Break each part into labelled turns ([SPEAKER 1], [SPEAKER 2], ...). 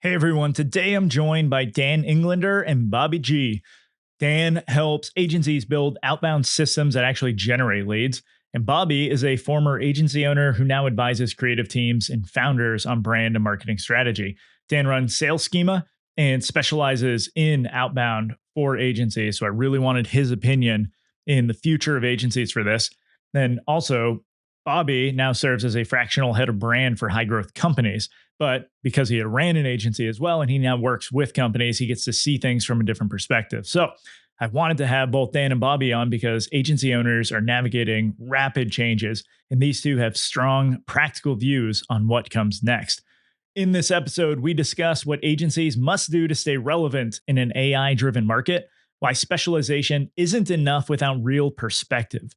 [SPEAKER 1] Hey everyone, today I'm joined by Dan Englander and Bobby G. Dan helps agencies build outbound systems that actually generate leads. And Bobby is a former agency owner who now advises creative teams and founders on brand and marketing strategy. Dan runs Sales Schema and specializes in outbound for agencies. So I really wanted his opinion in the future of agencies for this. Then also, Bobby now serves as a fractional head of brand for high growth companies. But because he had ran an agency as well, and he now works with companies, he gets to see things from a different perspective. So I wanted to have both Dan and Bobby on because agency owners are navigating rapid changes, and these two have strong practical views on what comes next. In this episode, we discuss what agencies must do to stay relevant in an AI-driven market, why specialization isn't enough without real perspective,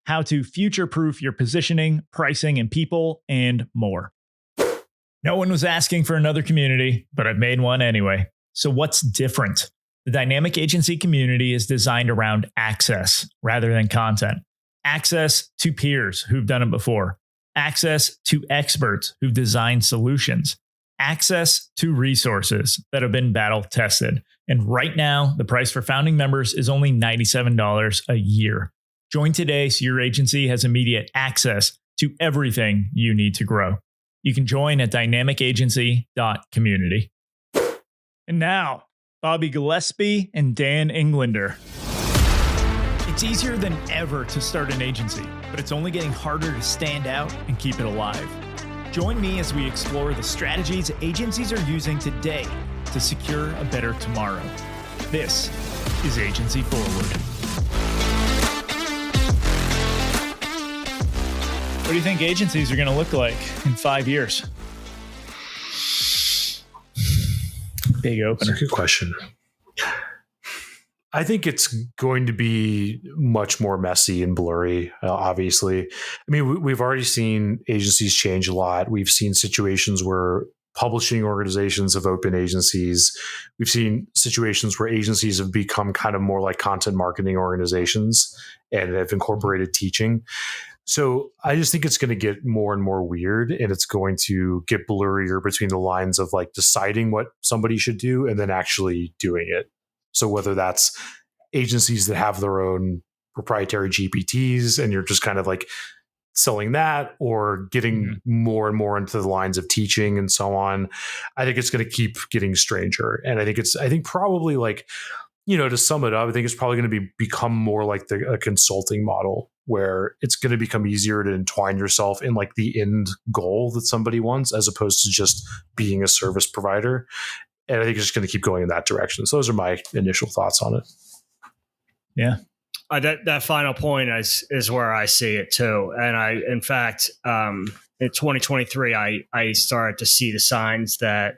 [SPEAKER 1] how to future-proof your positioning, pricing, and people, and more. No one was asking for another community, but I've made one anyway. So what's different? The dynamic agency community is designed around access rather than content. Access to peers who've done it before. Access to experts who've designed solutions. Access to resources that have been battle tested. And right now, the price for founding members is only $97 a year. Join today so your agency has immediate access to everything you need to grow. You can join at dynamicagency.community. And now, Bobby Gillespie and Dan Englander. It's easier than ever to start an agency, but it's only getting harder to stand out and keep it alive. Join me as we explore the strategies agencies are using today to secure a better tomorrow. This is Agency Forward. What do you think agencies are going to look like in 5 years? Big opener.
[SPEAKER 2] That's a good question. I think it's going to be much more messy and blurry, obviously. I mean, we've already seen agencies change a lot. We've seen situations where publishing organizations have opened agencies. We've seen situations where agencies have become kind of more like content marketing organizations and have incorporated teaching. So I just think it's going to get more and more weird, and it's going to get blurrier between the lines of like deciding what somebody should do and then actually doing it. So whether that's agencies that have their own proprietary GPTs and you're just kind of like selling that, or getting more and more into the lines of teaching and so on, I think it's going to keep getting stranger. And I think probably like, to sum it up, I think it's probably going to become more like a consulting model, where it's going to become easier to entwine yourself in like the end goal that somebody wants, as opposed to just being a service provider. And I think it's just going to keep going in that direction. So those are my initial thoughts on it.
[SPEAKER 1] Yeah.
[SPEAKER 3] That final point is where I see it too. And in fact, in 2023, I started to see the signs that,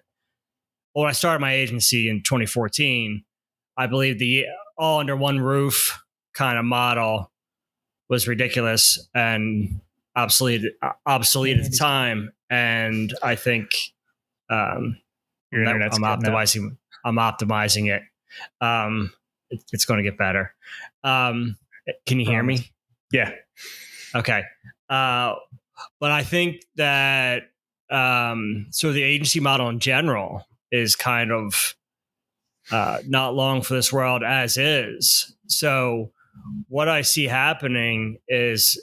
[SPEAKER 3] when I started my agency in 2014, I believe the all under one roof kind of model was ridiculous and obsolete at the time. And I think I'm optimizing it. It's going to get better. Can you hear me?
[SPEAKER 1] Yeah.
[SPEAKER 3] Okay. But I think that so the agency model in general is kind of not long for this world as is. So what I see happening is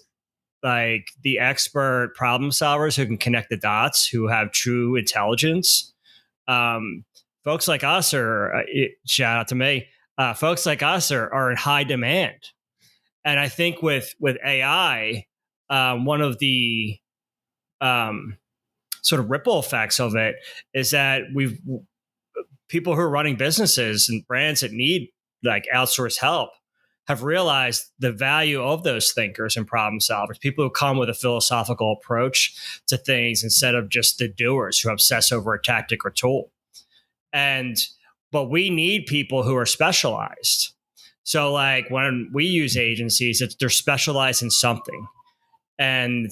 [SPEAKER 3] like the expert problem solvers who can connect the dots, who have true intelligence. Folks like us shout out to me. Folks like us are in high demand. And I think with AI, one of the sort of ripple effects of it is that people who are running businesses and brands that need like outsourced help have realized the value of those thinkers and problem solvers, people who come with a philosophical approach to things instead of just the doers who obsess over a tactic or tool. But we need people who are specialized. So like when we use agencies, they're specialized in something. And,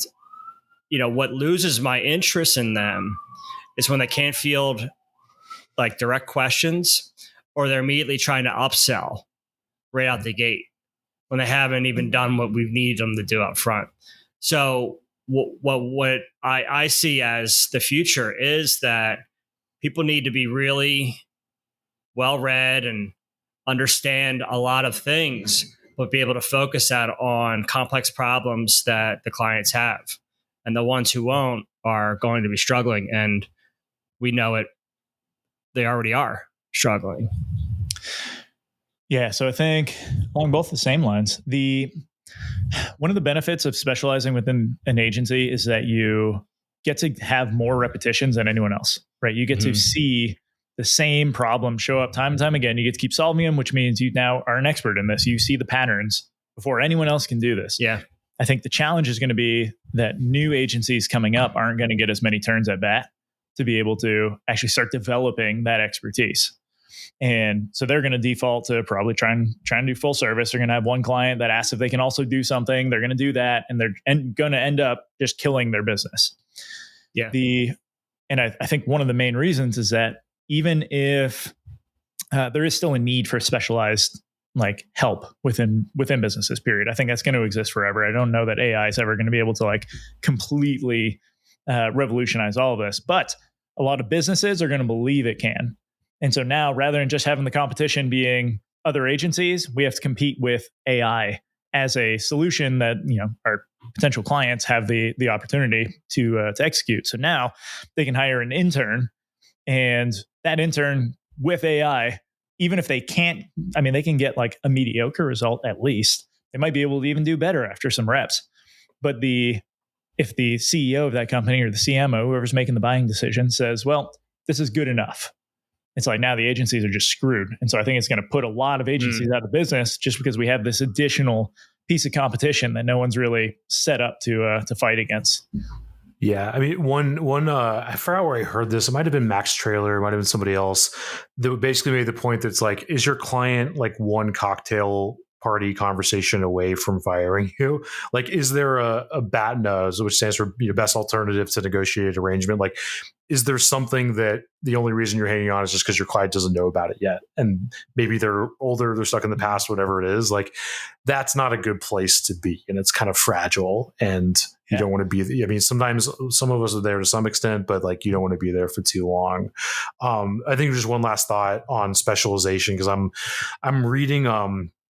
[SPEAKER 3] what loses my interest in them is when they can't field like direct questions, or they're immediately trying to upsell right out the gate when they haven't even done what we need them to do up front. So what I see as the future is that people need to be really well read and understand a lot of things, but be able to focus that on complex problems that the clients have. And the ones who won't are going to be struggling. And we know it, they already are struggling.
[SPEAKER 1] Yeah. So I think along both the same lines, one of the benefits of specializing within an agency is that you get to have more repetitions than anyone else, right? You get to see the same problem show up time and time again. You get to keep solving them, which means you now are an expert in this. You see the patterns before anyone else can do this.
[SPEAKER 3] Yeah.
[SPEAKER 1] I think the challenge is going to be that new agencies coming up aren't going to get as many turns at bat to be able to actually start developing that expertise. And so they're going to default to probably trying to do full service. They're going to have one client that asks if they can also do something. They're going to do that, and they're going to end up just killing their business.
[SPEAKER 3] Yeah.
[SPEAKER 1] And I think one of the main reasons is that even if there is still a need for specialized like help within businesses, period. I think that's going to exist forever. I don't know that AI is ever going to be able to like completely revolutionize all of this, but a lot of businesses are going to believe it can. And so now, rather than just having the competition being other agencies, we have to compete with AI as a solution that, you know, our potential clients have the opportunity to execute. So now they can hire an intern, and that intern with AI, even if they can't, I mean, they can get like a mediocre result at least. They might be able to even do better after some reps. But if the CEO of that company or the CMO, whoever's making the buying decision, says, well, this is good enough, it's like now the agencies are just screwed. And so I think it's going to put a lot of agencies out of business just because we have this additional piece of competition that no one's really set up to fight against.
[SPEAKER 2] Yeah, I mean, one I forgot where I heard this. It might have been Max Trailer, it might have been somebody else that basically made the point that's like, is your client like one cocktail party conversation away from firing you? Like, is there a BATNA, which stands for best alternative to negotiated arrangement? Like, is there something that the only reason you're hanging on is just because your client doesn't know about it yet? And maybe they're older, they're stuck in the past, whatever it is. Like, that's not a good place to be. And it's kind of fragile. And you don't want to be, I mean, sometimes some of us are there to some extent, but like, you don't want to be there for too long. I think just one last thought on specialization, because I'm reading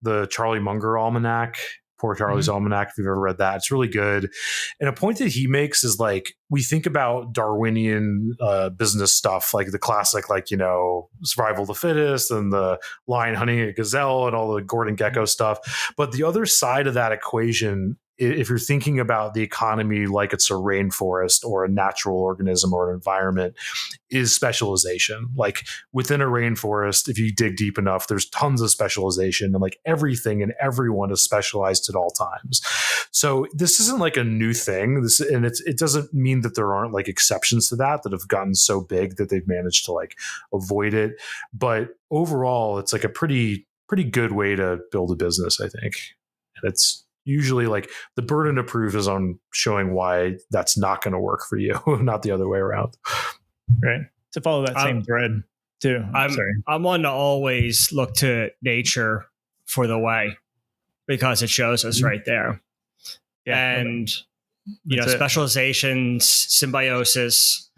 [SPEAKER 2] the Charlie Munger Almanac, Poor Charlie's Almanac, if you've ever read that. It's really good. And a point that he makes is like, we think about Darwinian business stuff, like the classic, like, survival of the fittest and the lion hunting a gazelle and all the Gordon Gekko stuff. But the other side of that equation, if you're thinking about the economy like it's a rainforest or a natural organism or an environment, is specialization. Like within a rainforest, if you dig deep enough, there's tons of specialization, and like everything and everyone is specialized at all times. So this isn't like a new thing. It doesn't mean that there aren't like exceptions to that have gotten so big that they've managed to like avoid it. But overall, it's like a pretty good way to build a business, I think. And it's usually like the burden of proof is on showing why that's not going to work for you, not the other way around.
[SPEAKER 1] Right. To follow that same thread too.
[SPEAKER 3] I'm one to always look to nature for the way, because it shows us right there. Yeah. And, specialization, symbiosis,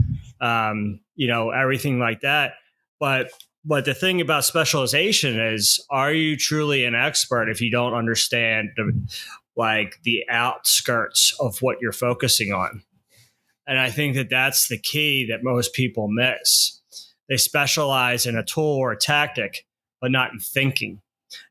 [SPEAKER 3] everything like that. But the thing about specialization is, are you truly an expert if you don't understand the outskirts of what you're focusing on? And I think that that's the key that most people miss. They specialize in a tool or a tactic, but not in thinking,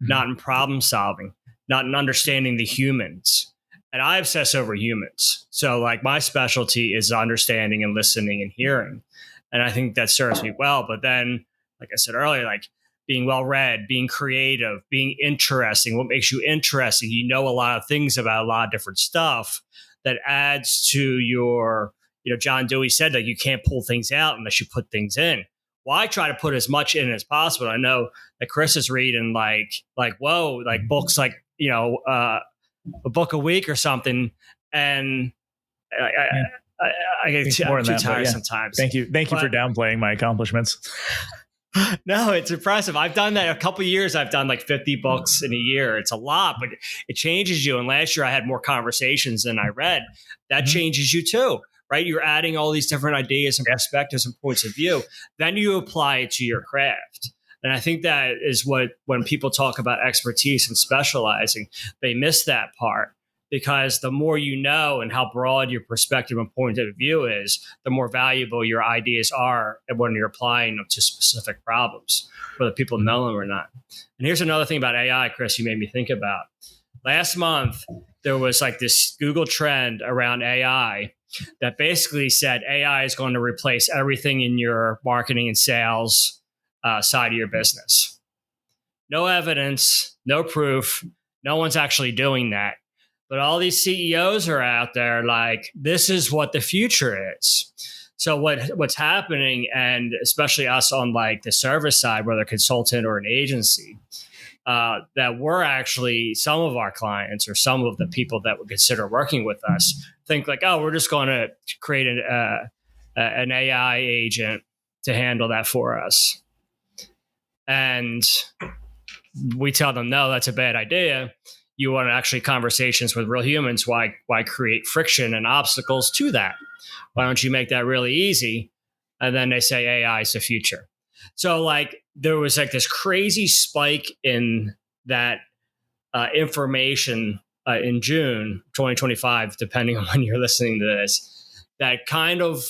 [SPEAKER 3] not in problem solving, not in understanding the humans. And I obsess over humans. So like my specialty is understanding and listening and hearing. And I think that serves me well. But then, like I said earlier, like being well read, being creative, being interesting. What makes you interesting? You know a lot of things about a lot of different stuff that adds to your, John Dewey said that you can't pull things out unless you put things in. Well, I try to put as much in as possible. I know that Chris is reading books like, a book a week or something. And I get too tired sometimes.
[SPEAKER 1] Thank you for downplaying my accomplishments.
[SPEAKER 3] No, it's impressive. I've done that a couple of years. I've done like 50 books in a year. It's a lot, but it changes you. And last year I had more conversations than I read. That changes you too, right? You're adding all these different ideas and perspectives and points of view. Then you apply it to your craft. And I think that is what, when people talk about expertise and specializing, they miss that part, because the more you know and how broad your perspective and point of view is, the more valuable your ideas are when you're applying them to specific problems, whether people know them or not. And here's another thing about AI, Chris, you made me think about. Last month, there was like this Google trend around AI that basically said AI is going to replace everything in your marketing and sales side of your business. No evidence, no proof. No one's actually doing that. But all these CEOs are out there like, this is what the future is. So what's happening, and especially us on like the service side, whether a consultant or an agency, that we're actually, some of our clients or some of the people that would consider working with us think like, oh, we're just going to create an AI agent to handle that for us. And we tell them, no, that's a bad idea. You want to actually conversations with real humans. Why create friction and obstacles to that? Why don't you make that really easy? And then they say AI is the future. So like there was like this crazy spike in that information in June 2025, depending on when you're listening to this, that kind of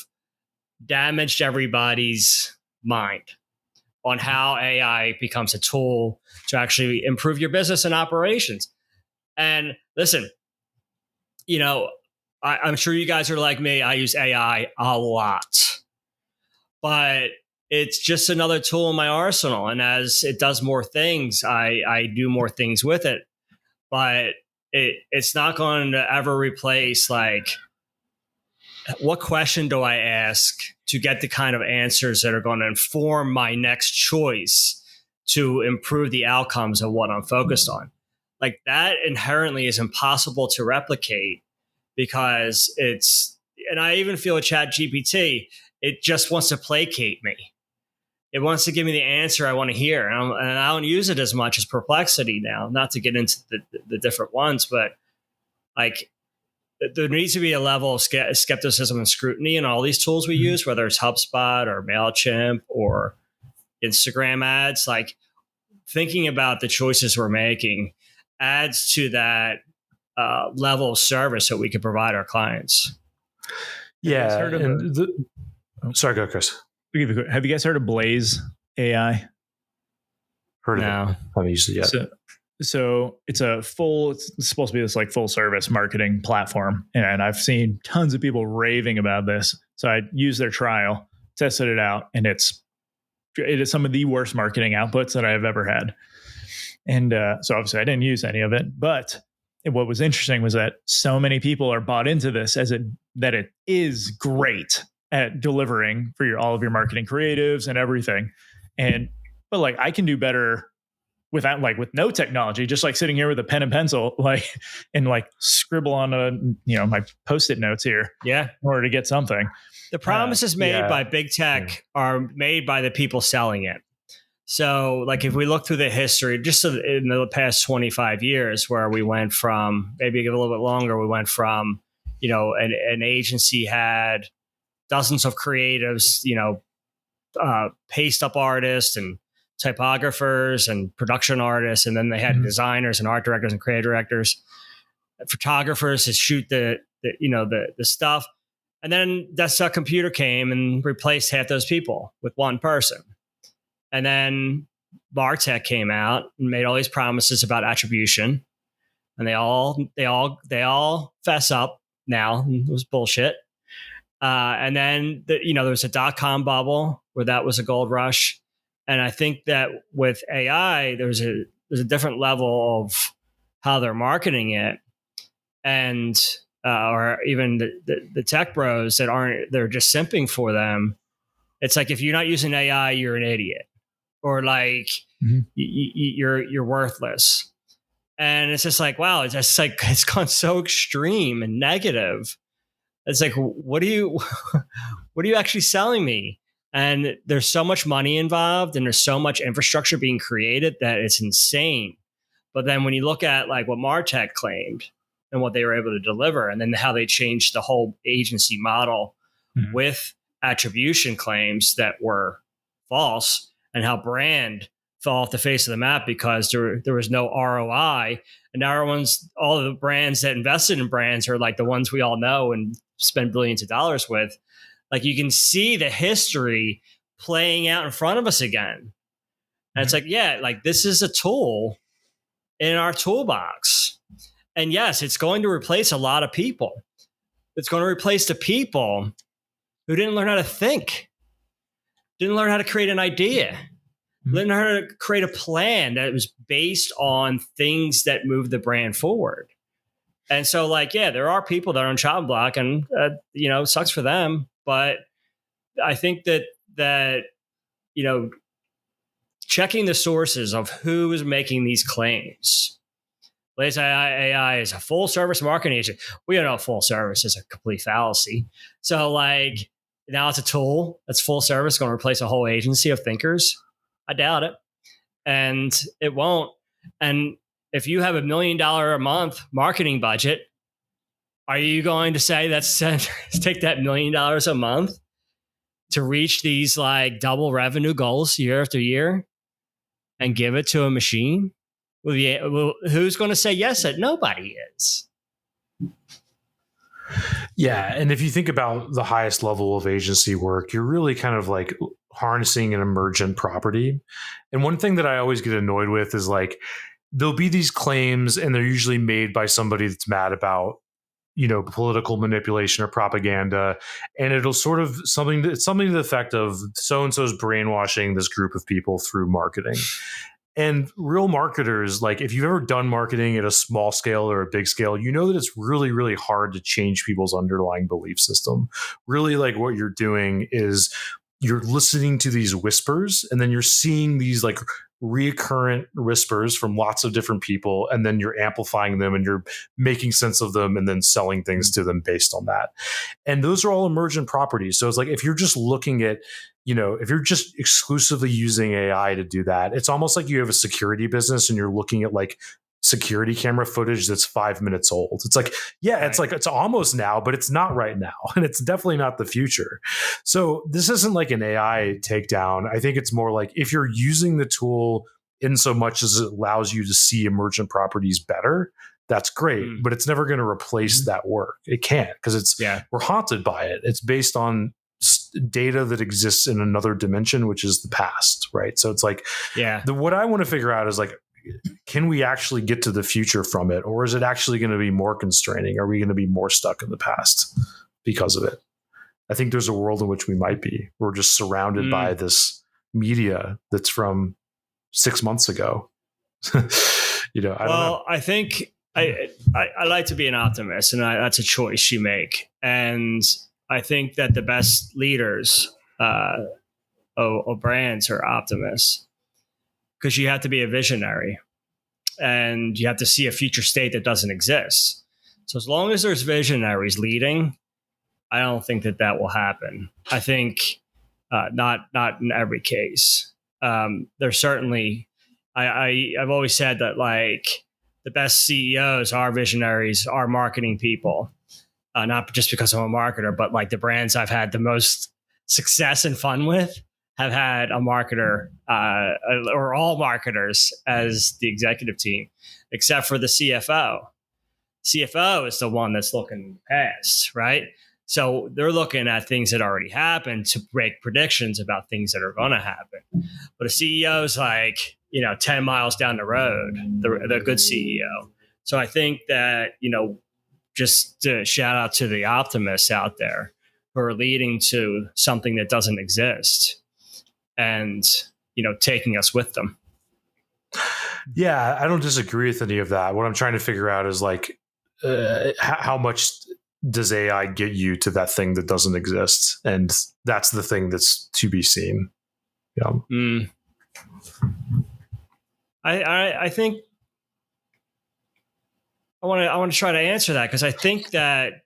[SPEAKER 3] damaged everybody's mind on how AI becomes a tool to actually improve your business and operations. And listen, you know, I'm sure you guys are like me. I use AI a lot, but it's just another tool in my arsenal. And as it does more things, I do more things with it. But it's not going to ever replace, like, what question do I ask to get the kind of answers that are going to inform my next choice to improve the outcomes of what I'm focused on? Like that inherently is impossible to replicate, because and I even feel with Chat GPT, it just wants to placate me. It wants to give me the answer I want to hear. And I don't use it as much as Perplexity now, not to get into the different ones, but like, there needs to be a level of skepticism and scrutiny in all these tools we use, whether it's HubSpot or MailChimp or Instagram ads. Like thinking about the choices we're making adds to that level of service that we can provide our clients.
[SPEAKER 2] Yeah. Sorry, go, Chris.
[SPEAKER 1] Have you guys heard of Blaze AI?
[SPEAKER 2] Heard of it? I haven't used it yet.
[SPEAKER 1] So it's supposed to be this like full service marketing platform. And I've seen tons of people raving about this. So I used their trial, tested it out, and it is some of the worst marketing outputs that I've ever had. And so obviously I didn't use any of it. But what was interesting was that so many people are bought into this that it is great at delivering for all of your marketing creatives and everything. But like I can do better with no technology, just like sitting here with a pen and pencil, and scribble on my Post-it notes here.
[SPEAKER 3] Yeah.
[SPEAKER 1] In order to get something.
[SPEAKER 3] The promises made by big tech are made by the people selling it. So like if we look through the history, just in the past 25 years, where we went from, maybe a little bit longer, we went from, an agency had dozens of creatives, paste up artists and typographers and production artists, and then they had designers and art directors and creative directors, photographers to shoot the stuff, and then desktop computer came and replaced half those people with one person, and then MarTech came out and made all these promises about attribution, and they all fess up now. It was bullshit. And then there was a .com bubble where that was a gold rush. And I think that with AI, there's a different level of how they're marketing it, and or even the tech bros they're just simping for them. It's like, if you're not using AI, you're an idiot, or like you're worthless. And it's just like, wow, it's gone so extreme and negative. It's like, what are you actually selling me? And there's so much money involved, and there's so much infrastructure being created that it's insane. But then when you look at like what MarTech claimed, and what they were able to deliver, and then how they changed the whole agency model with attribution claims that were false, and how brand fell off the face of the map because there was no ROI. And now all the brands that invested in brands are like the ones we all know and spend billions of dollars with. Like, you can see the history playing out in front of us again. And it's like, yeah, like this is a tool in our toolbox. And yes, it's going to replace a lot of people. It's going to replace the people who didn't learn how to think, didn't learn how to create an idea, didn't learn how to create a plan that was based on things that move the brand forward. And so, like, yeah, there are people that are on chopping block, and it sucks for them. But I think that checking the sources of who is making these claims. Let's say AI is a full service marketing agent. We don't know full service is a complete fallacy. So, like, now it's a tool that's full service, going to replace a whole agency of thinkers. I doubt it, and it won't. And if you have $1 million a month marketing budget, are you going to say take that $1 million a month to reach these like double revenue goals year after year and give it to a machine? Well, who's going to say yes? That nobody is.
[SPEAKER 2] Yeah. And if you think about the highest level of agency work, you're really kind of like harnessing an emergent property. And one thing that I always get annoyed with is like, there'll be these claims and they're usually made by somebody that's mad about, political manipulation or propaganda. And it'll sort of something to the effect of so-and-so's brainwashing this group of people through marketing. And real marketers, like if you've ever done marketing at a small scale or a big scale, you know that it's really, really hard to change people's underlying belief system. Really, like what you're doing is you're listening to these whispers, and then you're seeing these like recurrent whispers from lots of different people, and then you're amplifying them and you're making sense of them and then selling things to them based on that. And those are all emergent properties. So it's like if you're just looking at, if you're just exclusively using AI to do that, it's almost like you have a security business and you're looking at like security camera footage that's 5 minutes old. It's like, yeah, right. It's like, it's almost now, but it's not right now. And it's definitely not the future. So this isn't like an AI takedown. I think it's more like if you're using the tool in so much as it allows you to see emergent properties better, that's great, but it's never going to replace that work. It can't, because we're haunted by it. It's based on data that exists in another dimension, which is the past. Right. So it's like, what I want to figure out is like, can we actually get to the future from it? Or is it actually going to be more constraining? Are we going to be more stuck in the past because of it? I think there's a world in which we might be. We're just surrounded by this media that's from 6 months ago. I don't know.
[SPEAKER 3] I think I like to be an optimist, and that's a choice you make. And I think that the best leaders of brands are optimists, because you have to be a visionary and you have to see a future state that doesn't exist. So as long as there's visionaries leading, I don't think that will happen. I think not in every case. There's certainly, I've always said that like the best CEOs are visionaries, are marketing people. Not just because I'm a marketer, but like the brands I've had the most success and fun with have had a marketer or all marketers as the executive team, except for the CFO. CFO is the one that's looking past, right? So they're looking at things that already happened to make predictions about things that are going to happen. But a CEO is like, 10 miles down the road, the good CEO. So I think that, just to shout out to the optimists out there who are leading to something that doesn't exist and, taking us with them.
[SPEAKER 2] Yeah, I don't disagree with any of that. What I'm trying to figure out is like, how much does AI get you to that thing that doesn't exist? And that's the thing that's to be seen. Yeah.
[SPEAKER 3] I think I want to try to answer that, because I think that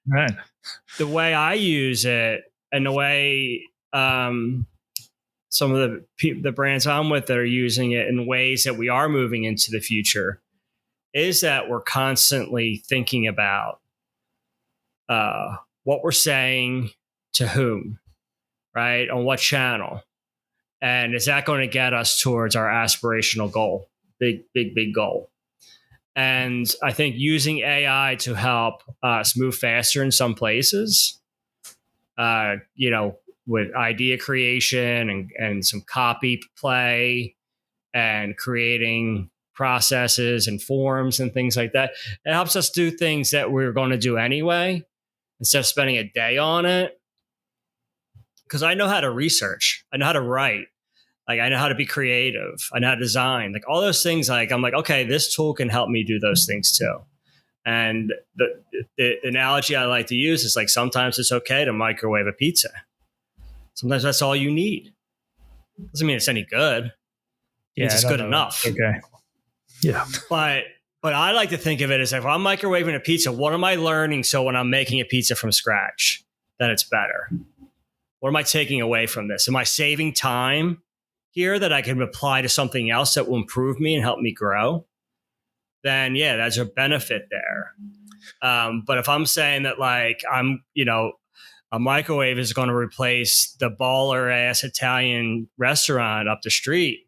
[SPEAKER 3] the way I use it and the way some of the brands I'm with that are using it in ways that we are moving into the future is that we're constantly thinking about what we're saying to whom, right? On what channel. And is that going to get us towards our aspirational goal? Big goal. And I think using AI to help us move faster in some places, with idea creation and some copy play and creating processes and forms and things like that, it helps us do things that we're going to do anyway instead of spending a day on it. Because I know how to research, I know how to write. Like, I know how to be creative. I know how to design. Like, all those things, like, I'm like, okay, this tool can help me do those things too. And the analogy I like to use is like, sometimes it's okay to microwave a pizza. Sometimes that's all you need. Doesn't mean it's any good. It means it's good enough.
[SPEAKER 1] Okay.
[SPEAKER 2] Yeah.
[SPEAKER 3] But I like to think of it as, if I'm microwaving a pizza, what am I learning so when I'm making a pizza from scratch, that it's better? What am I taking away from this? Am I saving time here that I can apply to something else that will improve me and help me grow? Then yeah, there's a benefit there. But if I'm saying that, like, a microwave is going to replace the baller ass Italian restaurant up the street,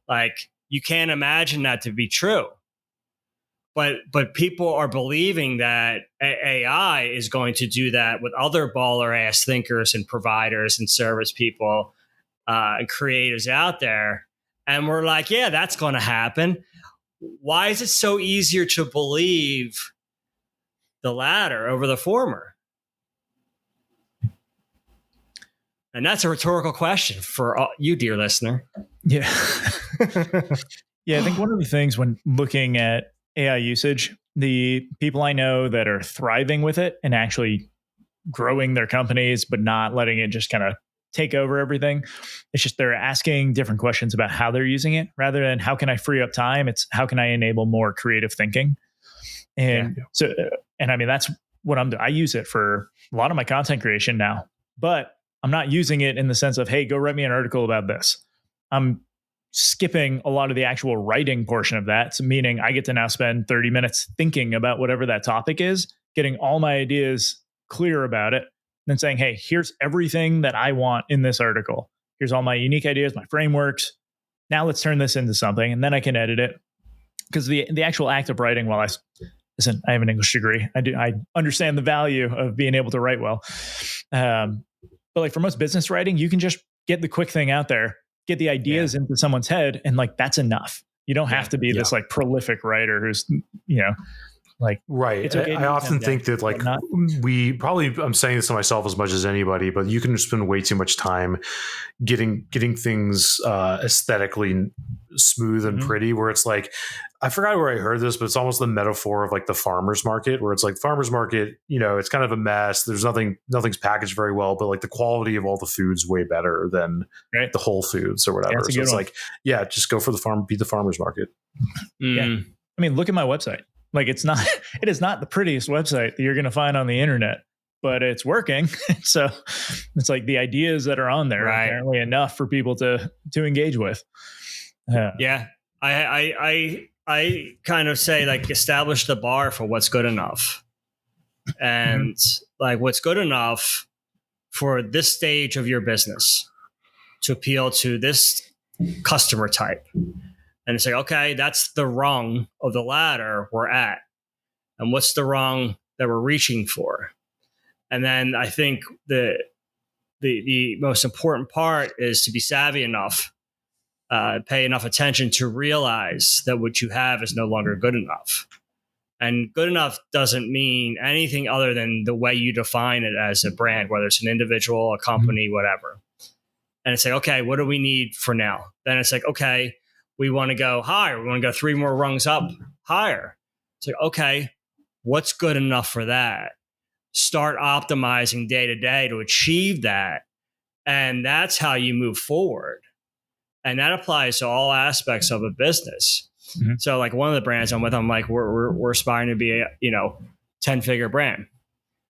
[SPEAKER 3] like, you can't imagine that to be true. But people are believing that AI is going to do that with other baller ass thinkers and providers and service people and creators out there. And we're like, yeah, that's going to happen. Why is it so easier to believe the latter over the former? And that's a rhetorical question for you, dear listener.
[SPEAKER 1] Yeah. Yeah, I think one of the things when looking at AI usage, the people I know that are thriving with it and actually growing their companies, but not letting it just kind of take over everything. It's just they're asking different questions about how they're using it rather than how can I free up time? It's how can I enable more creative thinking? And I mean, that's what I'm doing. I use it for a lot of my content creation now, but I'm not using it in the sense of, hey, go write me an article about this. I'm skipping a lot of the actual writing portion of that. So meaning I get to now spend 30 minutes thinking about whatever that topic is, getting all my ideas clear about it, and then saying, hey, here's everything that I want in this article. Here's all my unique ideas, my frameworks. Now let's turn this into something, and then I can edit it. Because the actual act of writing, I have an English degree. I understand the value of being able to write well. But like for most business writing, you can just get the quick thing out there, get the ideas into someone's head, and like that's enough. You don't have to be this like prolific writer who's, like,
[SPEAKER 2] right.
[SPEAKER 1] It's okay.
[SPEAKER 2] I often think that like I'm saying this to myself as much as anybody, but you can spend way too much time getting things aesthetically smooth and pretty, where it's like, I forgot where I heard this, but it's almost the metaphor of like the farmer's market, where it's like farmer's market, it's kind of a mess. There's nothing's packaged very well, but like the quality of all the food's way better than the Whole Foods or whatever. So it's like, just go for the farm, be the farmer's market.
[SPEAKER 1] Yeah. I mean, look at my website. Like it is not the prettiest website that you're going to find on the internet, but it's working. So it's like the ideas that are on there are apparently enough for people to engage with.
[SPEAKER 3] I kind of say, like, establish the bar for what's good enough. And like what's good enough for this stage of your business to appeal to this customer type. And say, okay, that's the rung of the ladder we're at. And what's the rung that we're reaching for? And then I think the most important part is to be savvy enough, pay enough attention to realize that what you have is no longer good enough. And good enough doesn't mean anything other than the way you define it as a brand, whether it's an individual, a company, whatever. And it's like, okay, what do we need for now? Then it's like, okay, we want to go higher. We want to go 3 more rungs up higher. It's like, okay, what's good enough for that? Start optimizing day to day to achieve that. And that's how you move forward. And that applies to all aspects of a business. Mm-hmm. So like one of the brands I'm with, I'm like, we're aspiring to be a 10-figure brand.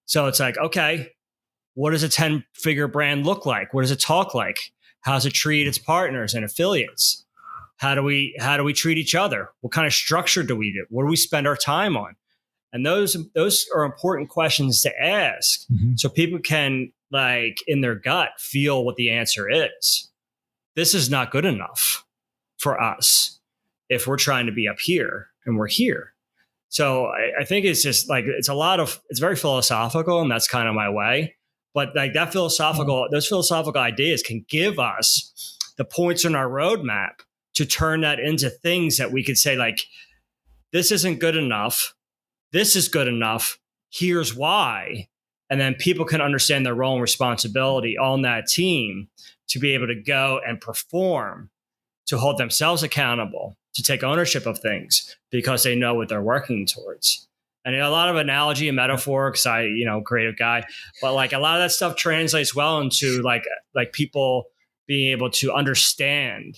[SPEAKER 3] So it's like, okay, what does a 10-figure brand look like? What does it talk like? How does it treat its partners and affiliates? How do we treat each other? What kind of structure do we do? What do we spend our time on? And those are important questions to ask, so people can, like, in their gut, feel what the answer is. This is not good enough for us if we're trying to be up here and we're here. So I think it's just like, it's very philosophical, and that's kind of my way. But like those philosophical ideas can give us the points on our roadmap to turn that into things that we could say, like, this isn't good enough. This is good enough. Here's why. And then people can understand their role and responsibility on that team to be able to go and perform, to hold themselves accountable, to take ownership of things because they know what they're working towards. And a lot of analogy and metaphor, because creative guy, but like a lot of that stuff translates well into like people being able to understand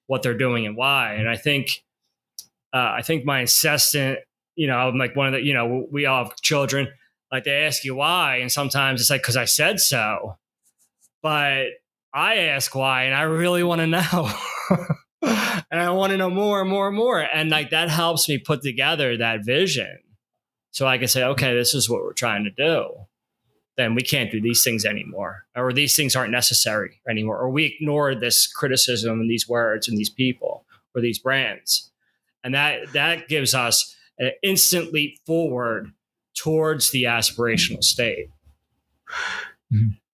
[SPEAKER 3] what they're doing and why. And I think my incessant, I'm like one of the, we all have children, like they ask you why. And sometimes it's like, because I said so. But I ask why, and I really want to know. And I want to know more and more and more. And like that helps me put together that vision. So I can say, okay, this is what we're trying to do. Then we can't do these things anymore, or these things aren't necessary anymore, or we ignore this criticism and these words and these people or these brands. And that gives us an instant leap forward towards the aspirational state.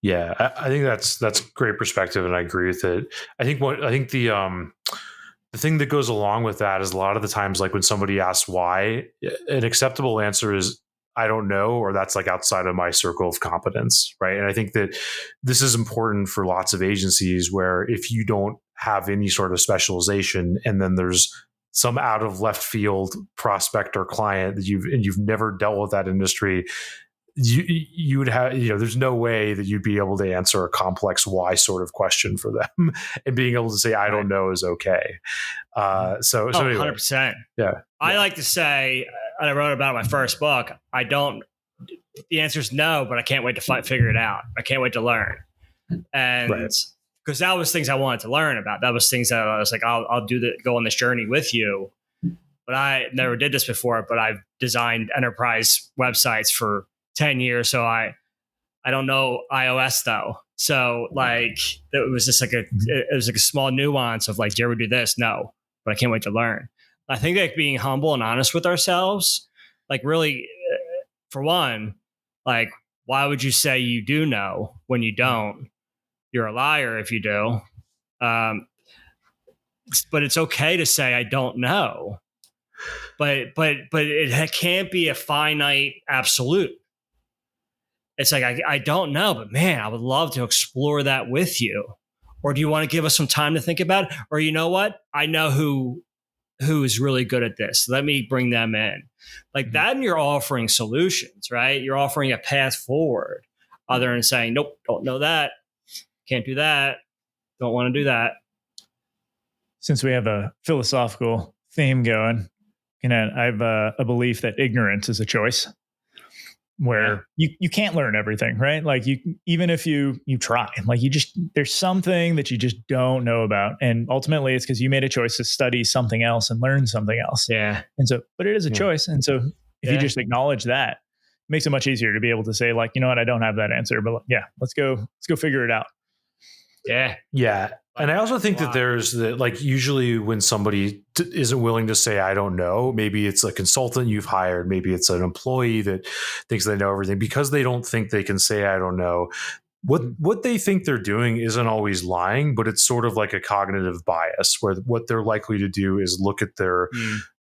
[SPEAKER 2] Yeah, I think that's great perspective, and I agree with it. I think the thing that goes along with that is a lot of the times, like when somebody asks why, an acceptable answer is I don't know, or that's like outside of my circle of competence, right? And I think that this is important for lots of agencies where if you don't have any sort of specialization, and then there's some out of left field prospect or client that you've never dealt with that industry, you would have, there's no way that you'd be able to answer a complex why sort of question for them, and being able to say I don't know is okay. So anyway,
[SPEAKER 3] 100%.
[SPEAKER 2] Yeah.
[SPEAKER 3] I like to say, and I wrote about it in my first book, the answer is no, but I can't wait to figure it out. I can't wait to learn. And because that was things I wanted to learn about. That was things that I was like, I'll go on this journey with you. But I never did this before, but I've designed enterprise websites for 10 years. So I don't know iOS though. So like, it was just like a small nuance of like, do you ever do this? No, but I can't wait to learn. I think like being humble and honest with ourselves, like really, for one, like, why would you say you do know when you don't? You're a liar if you do. But it's okay to say, I don't know. But it can't be a finite absolute. It's like, I don't know, but man, I would love to explore that with you. Or do you want to give us some time to think about it? Or you know what? I know who is really good at this. Let me bring them in. Like that, and you're offering solutions, right? You're offering a path forward other than saying, nope, don't know that. Can't do that. Don't want to do that.
[SPEAKER 1] Since we have a philosophical theme going, I have a belief that ignorance is a choice, where you can't learn everything, right? Like even if you try, like there's something that you just don't know about. And ultimately it's because you made a choice to study something else and learn something else.
[SPEAKER 3] Yeah.
[SPEAKER 1] And so, but it is a choice. And so if you just acknowledge that, it makes it much easier to be able to say like, you know what, I don't have that answer, but yeah, let's go figure it out.
[SPEAKER 3] Yeah.
[SPEAKER 2] Yeah. And I also think that there's like usually when somebody isn't willing to say, I don't know, maybe it's a consultant you've hired, maybe it's an employee that thinks they know everything, because they don't think they can say, I don't know. What they think they're doing isn't always lying, but it's sort of like a cognitive bias where what they're likely to do is look at their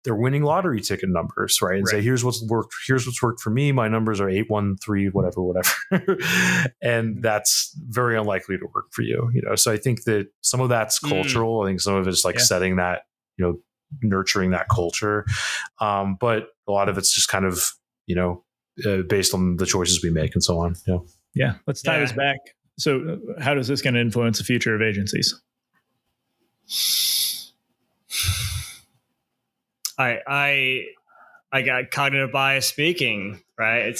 [SPEAKER 2] winning lottery ticket numbers, right? And say, here's what's worked for me. My numbers are 813, whatever. And that's very unlikely to work for you. So I think that some of that's cultural. I think some of it's like setting that, nurturing that culture. But a lot of it's just kind of, based on the choices we make and so on.
[SPEAKER 1] Yeah. Let's tie this back. So how is this going to influence the future of agencies?
[SPEAKER 3] I got cognitive bias speaking, right?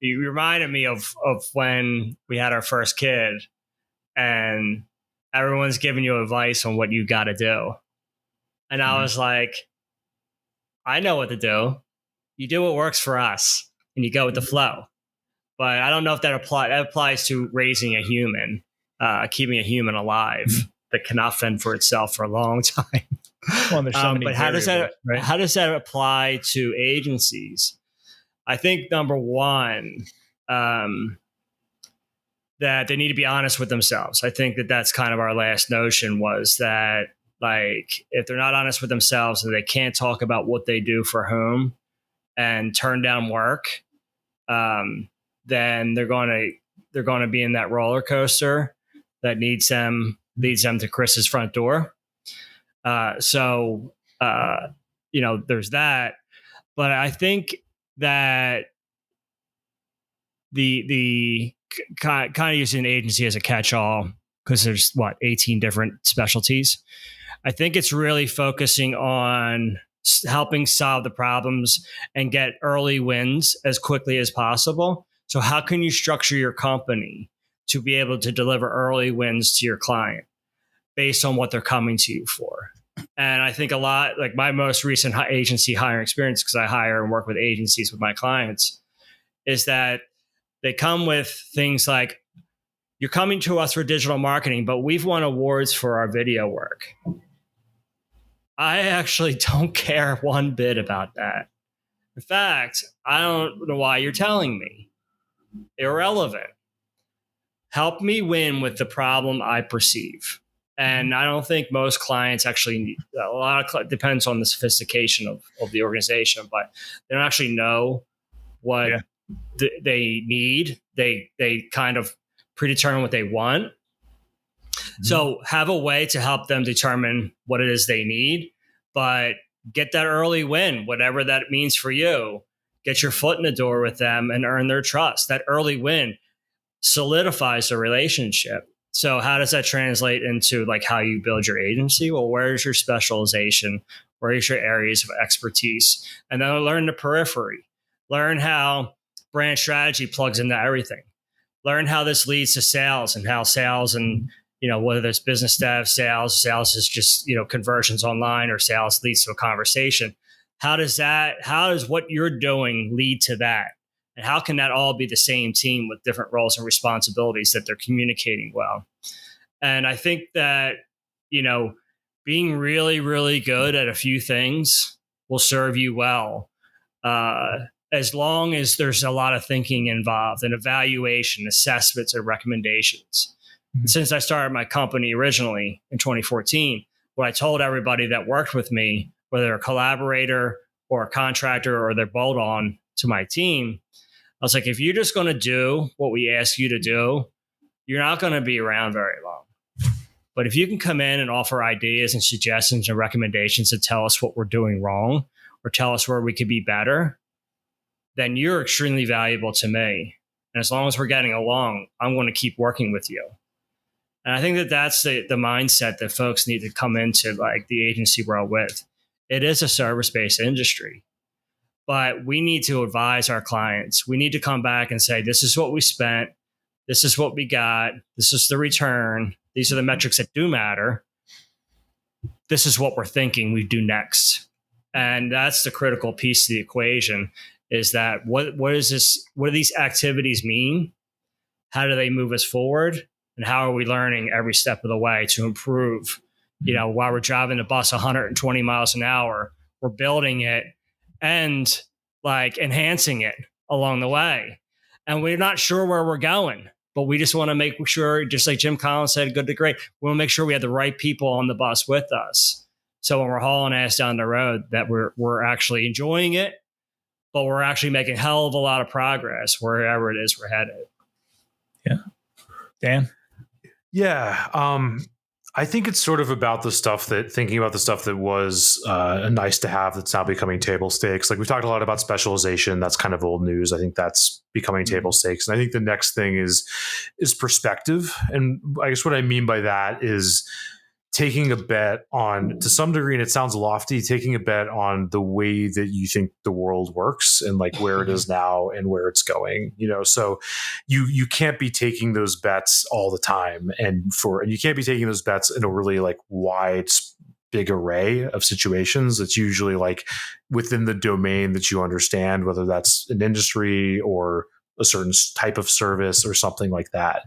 [SPEAKER 3] You reminded me of when we had our first kid and everyone's giving you advice on what you got to do. And I was like, I know what to do. You do what works for us and you go with the flow. But I don't know if that applies to raising a human, keeping a human alive that cannot fend for itself for a long time.
[SPEAKER 1] Well, there's so many
[SPEAKER 3] but how does
[SPEAKER 1] variables, right?
[SPEAKER 3] how does that apply to agencies? I think number one, that they need to be honest with themselves. I think that that's kind of our last notion, was that, like, if they're not honest with themselves and they can't talk about what they do for whom and turn down work, then they're going to be in that roller coaster that leads them to Chris's front door. There's that. But I think that the kind of using an agency as a catch-all, because there's 18 different specialties. I think it's really focusing on helping solve the problems and get early wins as quickly as possible. So how can you structure your company to be able to deliver early wins to your client based on what they're coming to you for? And I think a lot, like my most recent agency hiring experience, because I hire and work with agencies with my clients, is that they come with things like, you're coming to us for digital marketing, but we've won awards for our video work. I actually don't care one bit about that. In fact, I don't know why you're telling me. Irrelevant. Help me win with the problem I perceive. And I don't think most clients actually, a lot of depends on the sophistication of the organization, but they don't actually know what they need. They kind of predetermine what they want. Mm-hmm. So have a way to help them determine what it is they need, but get that early win, whatever that means for you. Get your foot in the door with them and earn their trust. That early win solidifies the relationship. So how does that translate into like how you build your agency? Well, where's your specialization? Where is your areas of expertise? And then learn the periphery. Learn how brand strategy plugs into everything. Learn how this leads to sales, and how sales, and whether it's business dev, sales is just conversions online, or sales leads to a conversation. How does what you're doing lead to that? And how can that all be the same team with different roles and responsibilities that they're communicating well? And I think that, being really, really good at a few things will serve you well, as long as there's a lot of thinking involved, and evaluation, assessments, and recommendations. Mm-hmm. Since I started my company originally in 2014, what I told everybody that worked with me, whether they're a collaborator or a contractor or they're bolt-on to my team, I was like, if you're just going to do what we ask you to do, you're not going to be around very long. But if you can come in and offer ideas and suggestions and recommendations to tell us what we're doing wrong, or tell us where we could be better, then you're extremely valuable to me. And as long as we're getting along, I'm going to keep working with you. And I think that that's the mindset that folks need to come into, like, the agency world with. It is a service-based industry. But we need to advise our clients. We need to come back and say, this is what we spent. This is what we got. This is the return. These are the metrics that do matter. This is what we're thinking we do next. And that's the critical piece of the equation, is that what is this? What do these activities mean? How do they move us forward? And how are we learning every step of the way to improve? While we're driving the bus 120 miles an hour, we're building it and like enhancing it along the way. And we're not sure where we're going, but we just want to make sure, just like Jim Collins said, good to great, we want to make sure we have the right people on the bus with us. So when we're hauling ass down the road, that we're actually enjoying it, but we're actually making a hell of a lot of progress wherever it is we're headed.
[SPEAKER 1] Yeah. Dan?
[SPEAKER 2] Yeah. I think it's sort of about thinking about the stuff that was nice to have that's now becoming table stakes. Like, we've talked a lot about specialization. That's kind of old news. I think that's becoming table stakes. And I think the next thing is perspective. And I guess what I mean by that is taking a bet on, to some degree, and it sounds lofty, taking a bet on the way that you think the world works, and like where it is now and where it's going, so you can't be taking those bets all the time, and you can't be taking those bets in a really like wide big array of situations. It's usually like within the domain that you understand, whether that's an industry or a certain type of service or something like that.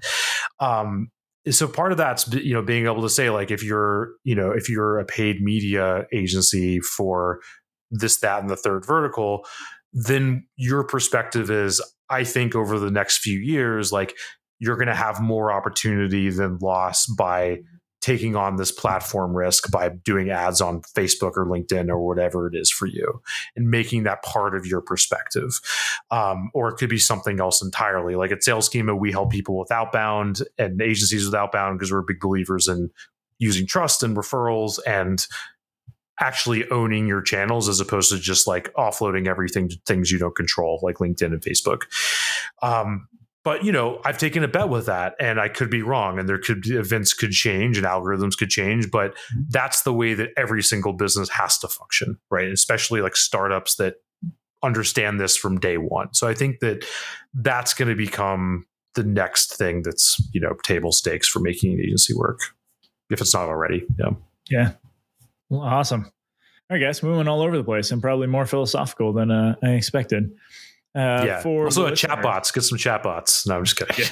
[SPEAKER 2] So part of that's, being able to say, like, if you're a paid media agency for this, that, and the third vertical, then your perspective is, I think over the next few years, like, you're going to have more opportunity than loss by taking on this platform risk by doing ads on Facebook or LinkedIn or whatever it is for you, and making that part of your perspective. Or it could be something else entirely. Like at Sales Schema, we help people with outbound and agencies with outbound because we're big believers in using trust and referrals and actually owning your channels as opposed to just like offloading everything to things you don't control, like LinkedIn and Facebook. But, I've taken a bet with that, and I could be wrong, and events could change and algorithms could change, but that's the way that every single business has to function, right? Especially like startups that understand this from day one. So I think that that's going to become the next thing that's, table stakes for making an agency work, if it's not already. Yeah.
[SPEAKER 1] Yeah. Well, awesome. All right, guys, we went all over the place and probably more philosophical than I expected.
[SPEAKER 2] For also chatbots, get some chatbots. No, I'm just kidding.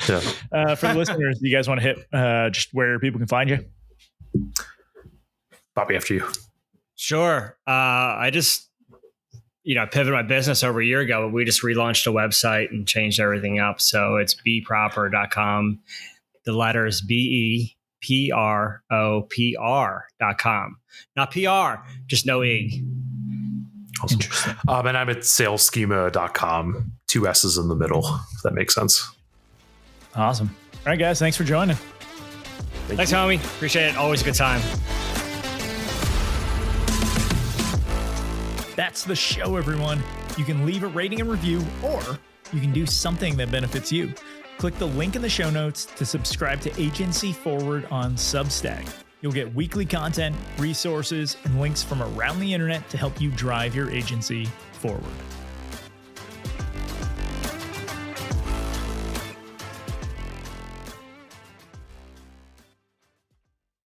[SPEAKER 1] Yeah. For the listeners, you guys want to hit just where people can find you?
[SPEAKER 2] Bobby, after you.
[SPEAKER 3] Sure. I just, pivoted my business over a year ago. We just relaunched a website and changed everything up. So it's beproper.com. The letter is BEPROPR.com. Not PR, just no E.
[SPEAKER 2] Awesome. Interesting. And I'm at saleschema.com. 2 S's in the middle, if that makes sense.
[SPEAKER 1] Awesome. All right, guys. Thanks for joining.
[SPEAKER 3] Thanks, homie. Appreciate it. Always a good time.
[SPEAKER 1] That's the show, everyone. You can leave a rating and review, or you can do something that benefits you. Click the link in the show notes to subscribe to Agency Forward on Substack. You'll get weekly content, resources, and links from around the internet to help you drive your agency forward.